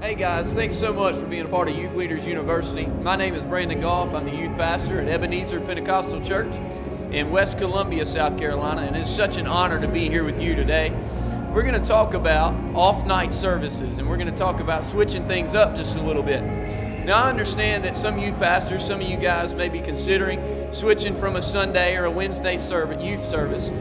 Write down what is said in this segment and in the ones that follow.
Hey guys, thanks so much for being a part of Youth Leaders University. My name is Brandon Goff. I'm the youth pastor at Ebenezer Pentecostal Church in West Columbia, South Carolina, and it's such an honor to be here with you today. We're going to talk about off-night services, and we're going to talk about switching things up just a little bit. Now, I understand that some youth pastors, some of you guys may be considering switching from a Sunday or a Wednesday youth service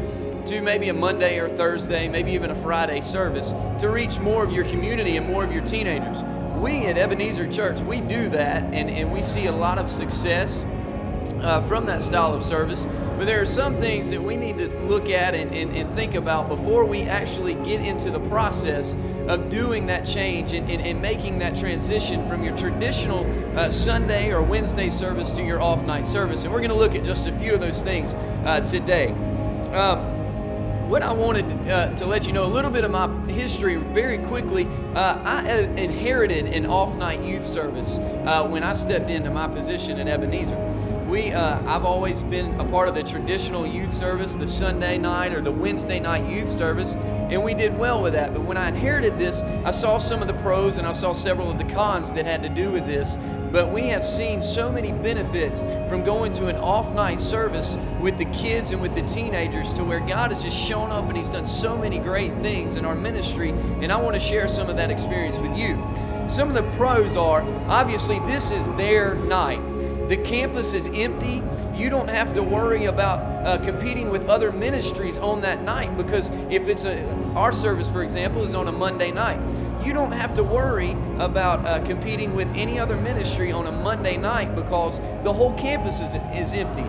to maybe a Monday or Thursday, maybe even a Friday service to reach more of your community and more of your teenagers. We at Ebenezer Church, we do that, and we see a lot of success from that style of service. But there are some things that we need to look at and think about before we actually get into the process of doing that change and making that transition from your traditional Sunday or Wednesday service to your off-night service. And we're going to look at just a few of those things today. What I wanted to let you know a little bit of my history very quickly. I inherited an off-night youth service when I stepped into my position at Ebenezer. I've always been a part of the traditional youth service, the Sunday night or the Wednesday night youth service, and we did well with that. But when I inherited this, I saw some of the pros and I saw several of the cons that had to do with this. But we have seen so many benefits from going to an off-night service with the kids and with the teenagers to where God has just shown up and He's done so many great things in our ministry, and I want to share some of that experience with you. Some of the pros are, obviously, this is their night. The campus is empty. You don't have to worry about competing with other ministries on that night, because if it's our service, for example, is on a Monday night. You don't have to worry about competing with any other ministry on a Monday night because the whole campus is empty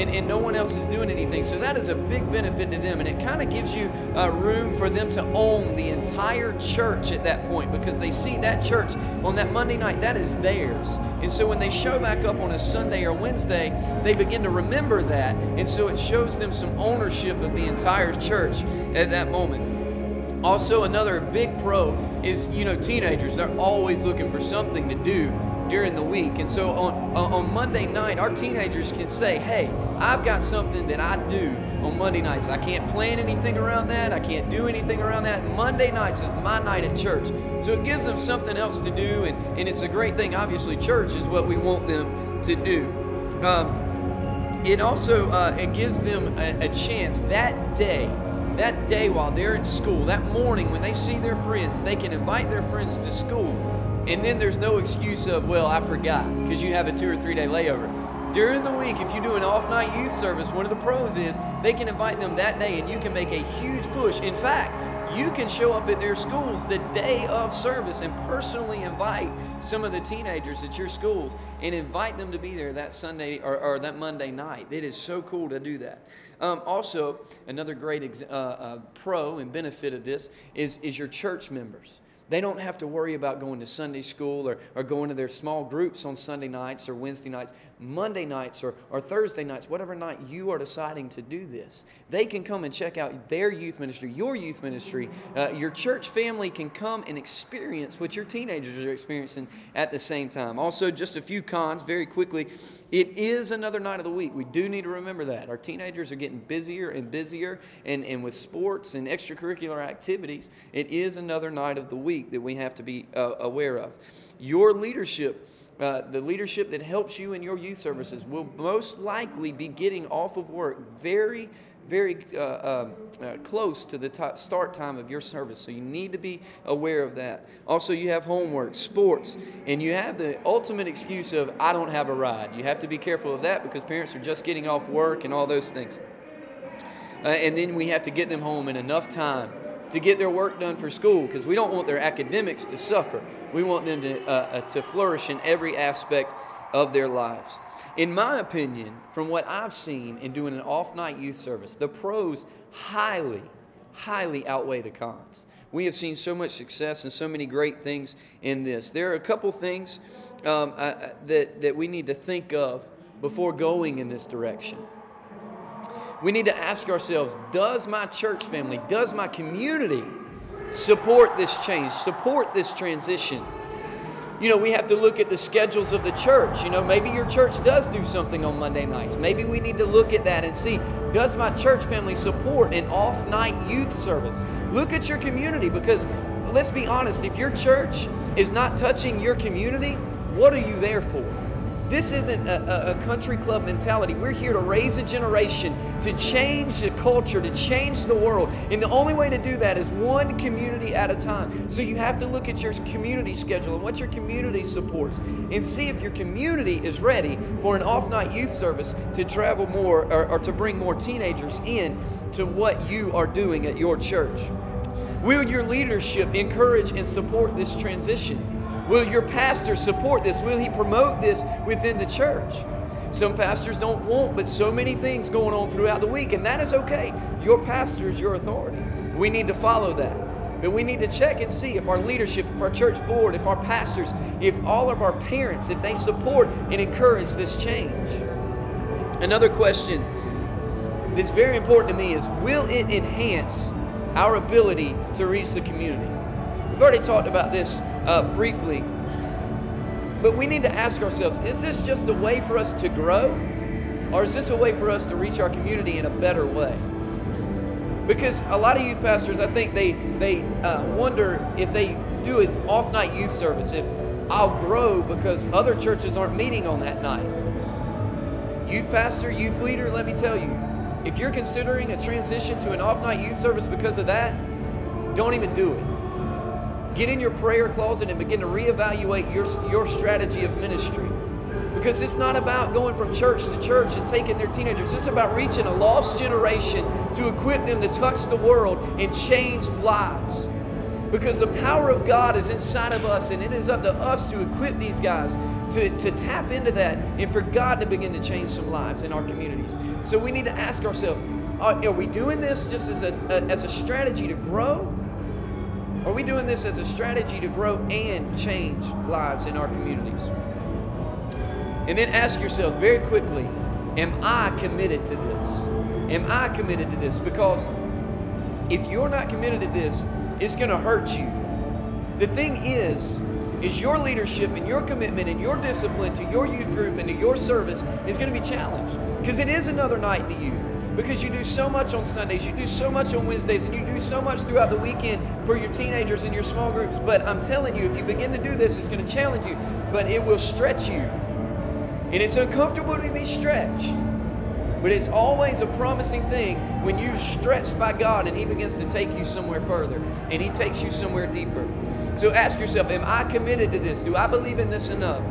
and no one else is doing anything. So that is a big benefit to them, and it kind of gives you room for them to own the entire church at that point, because they see that church on that Monday night, that is theirs. And so when they show back up on a Sunday or Wednesday, they begin to remember that, and so it shows them some ownership of the entire church at that moment. Also, another big pro is, teenagers. They're always looking for something to do during the week. And so on Monday night, our teenagers can say, hey, I've got something that I do on Monday nights. I can't plan anything around that. I can't do anything around that. Monday nights is my night at church. So it gives them something else to do, and it's a great thing. Obviously, church is what we want them to do. It also it gives them a chance that day while they're at school, that morning when they see their friends, they can invite their friends to school. And then there's no excuse of, well, I forgot, because you have a 2 or 3 day layover. During the week, if you do an off-night youth service, one of the pros is they can invite them that day, and you can make a huge push. In fact, you can show up at their schools the day of service and personally invite some of the teenagers at your schools and invite them to be there that Sunday or that Monday night. It is so cool to do that. Also, another great pro and benefit of this is your church members. They don't have to worry about going to Sunday school or going to their small groups on Sunday nights or Wednesday nights, Monday nights or Thursday nights, whatever night you are deciding to do this. They can come and check out their youth ministry, your youth ministry. Your church family can come and experience what your teenagers are experiencing at the same time. Also, just a few cons very quickly. It is another night of the week. We do need to remember that. Our teenagers are getting busier and busier, and with sports and extracurricular activities, it is another night of the week that we have to be aware of. Your leadership, the leadership that helps you in your youth services, will most likely be getting off of work very close to the start time of your service, so you need to be aware of that. Also, you have homework, sports, and you have the ultimate excuse of, I don't have a ride. You have to be careful of that because parents are just getting off work and all those things. And then we have to get them home in enough time to get their work done for school, because we don't want their academics to suffer. We want them to flourish in every aspect of their lives. In my opinion, from what I've seen in doing an off-night youth service, the pros highly outweigh the cons. We have seen so much success and so many great things in this. There are a couple things that we need to think of before going in this direction. We need to ask ourselves, does my church family, does my community support this change, support this transition? You know, we have to look at the schedules of the church. You know, maybe your church does do something on Monday nights. Maybe we need to look at that and see, does my church family support an off-night youth service? Look at your community, because let's be honest, if your church is not touching your community, what are you there for? This isn't a country club mentality. We're here to raise a generation, to change the culture, to change the world. And the only way to do that is one community at a time. So you have to look at your community schedule and what your community supports and see if your community is ready for an off-night youth service to travel more or to bring more teenagers in to what you are doing at your church. Will your leadership encourage and support this transition? Will your pastor support this? Will he promote this within the church? Some pastors don't want but so many things going on throughout the week, and that is okay. Your pastor is your authority. We need to follow that. But we need to check and see if our leadership, if our church board, if our pastors, if all of our parents, if they support and encourage this change. Another question that's very important to me is, will it enhance our ability to reach the community? We've already talked about this briefly, but we need to ask ourselves, is this just a way for us to grow, or is this a way for us to reach our community in a better way? Because a lot of youth pastors, I think they wonder if they do an off-night youth service, if I'll grow because other churches aren't meeting on that night. Youth pastor, youth leader, let me tell you, if you're considering a transition to an off-night youth service because of that, don't even do it. Get in your prayer closet and begin to reevaluate your strategy of ministry. Because it's not about going from church to church and taking their teenagers. It's about reaching a lost generation to equip them to touch the world and change lives. Because the power of God is inside of us, and it is up to us to equip these guys to tap into that and for God to begin to change some lives in our communities. So we need to ask ourselves, are we doing this just as a strategy to grow? Or are we doing this as a strategy to grow and change lives in our communities? And then ask yourselves very quickly, am I committed to this? Am I committed to this? Because if you're not committed to this, it's going to hurt you. The thing is your leadership and your commitment and your discipline to your youth group and to your service is going to be challenged. Because it is another night to you. Because you do so much on Sundays, you do so much on Wednesdays, and you do so much throughout the weekend for your teenagers and your small groups. But I'm telling you, if you begin to do this, it's going to challenge you, but it will stretch you. And it's uncomfortable to be stretched. But it's always a promising thing when you're stretched by God and He begins to take you somewhere further, and He takes you somewhere deeper. So ask yourself, am I committed to this? Do I believe in this enough?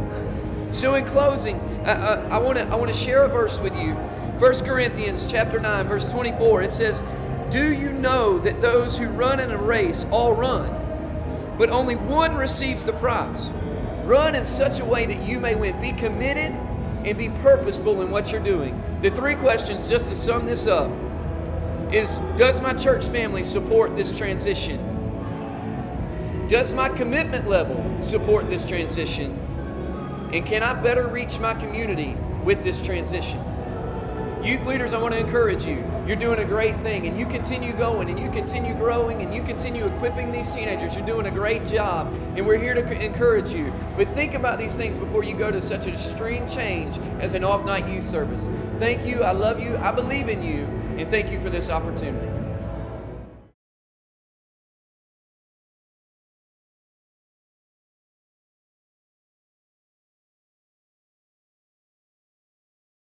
So in closing, I want to share a verse with you. 1 Corinthians chapter 9, verse 24, it says, "Do you know that those who run in a race all run, but only one receives the prize? Run in such a way that you may win." Be committed and be purposeful in what you're doing. The three questions, just to sum this up, is, does my church family support this transition? Does my commitment level support this transition? And can I better reach my community with this transition? Youth leaders, I want to encourage you. You're doing a great thing, and you continue going, and you continue growing, and you continue equipping these teenagers. You're doing a great job, and we're here to encourage you. But think about these things before you go to such an extreme change as an off-night youth service. Thank you. I love you. I believe in you, and thank you for this opportunity.